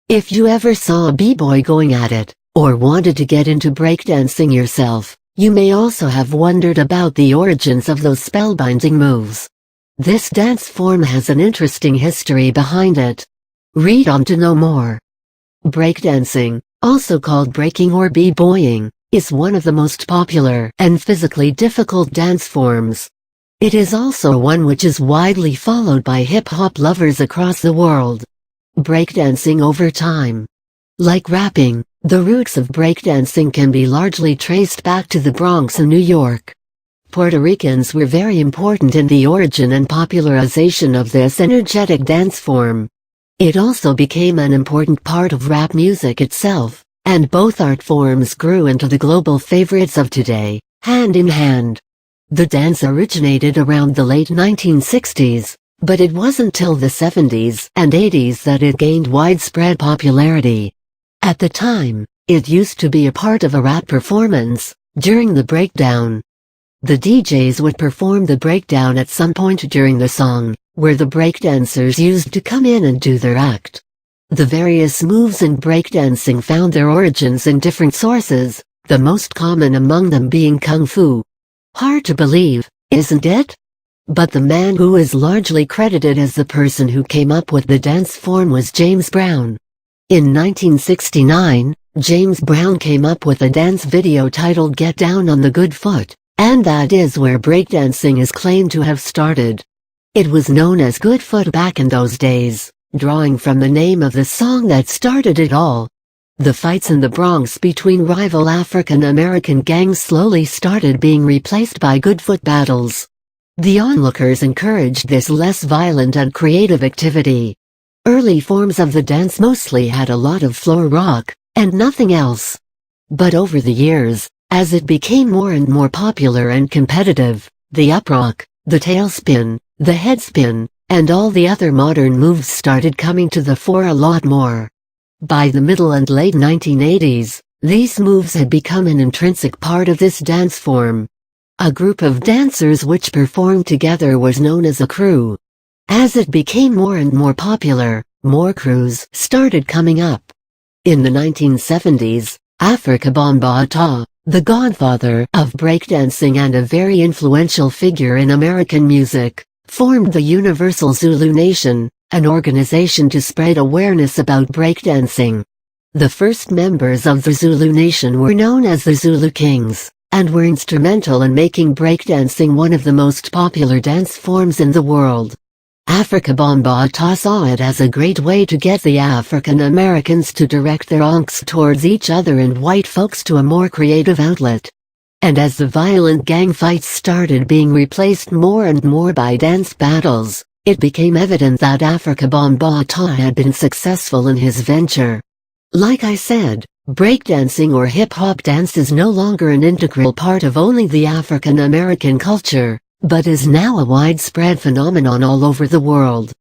If you ever saw a b-boy going at it, or wanted to get into breakdancing yourself, you may also have wondered about the origins of those spellbinding moves. This dance form has an interesting history behind it. Read on to know more. Breakdancing, also called breaking or b-boying, is one of the most popular and physically difficult dance forms. It is also one which is widely followed by hip-hop lovers across the world. Breakdancing over time. Like rapping, the roots of breakdancing can be largely traced back to the Bronx in New York. Puerto Ricans were very important in the origin and popularization of this energetic dance form. It also became an important part of rap music itself, and both art forms grew into the global favorites of today, hand in hand. The dance originated around the late 1960s, but it wasn't till the 70s and 80s that it gained widespread popularity. At the time, it used to be a part of a rap performance, during the breakdown. The DJs would perform the breakdown at some point during the song, where the breakdancers used to come in and do their act. The various moves in breakdancing found their origins in different sources, the most common among them being Kung Fu. Hard to believe, isn't it? But the man who is largely credited as the person who came up with the dance form was James Brown. In 1969, James Brown came up with a dance video titled Get Down on the Good Foot, and that is where breakdancing is claimed to have started. It was known as Good Foot back in those days, drawing from the name of the song that started it all. The fights in the Bronx between rival African American gangs slowly started being replaced by Good Foot battles. The onlookers encouraged this less violent and creative activity. Early forms of the dance mostly had a lot of floor rock, and nothing else. But over the years, as it became more and more popular and competitive, the uprock, the tailspin, the headspin, and all the other modern moves started coming to the fore a lot more. By the middle and late 1980s, these moves had become an intrinsic part of this dance form. A group of dancers which performed together was known as a crew. As it became more and more popular, more crews started coming up. In the 1970s, Afrika Bambaataa, the godfather of breakdancing and a very influential figure in American music, formed the Universal Zulu Nation, an organization to spread awareness about breakdancing. The first members of the Zulu Nation were known as the Zulu Kings, and were instrumental in making breakdancing one of the most popular dance forms in the world. Afrika Bambaataa saw it as a great way to get the African Americans to direct their angst towards each other and white folks to a more creative outlet. And as the violent gang fights started being replaced more and more by dance battles, it became evident that Afrika Bambaataa had been successful in his venture. Like I said, breakdancing or hip-hop dance is no longer an integral part of only the African American culture, but is now a widespread phenomenon all over the world.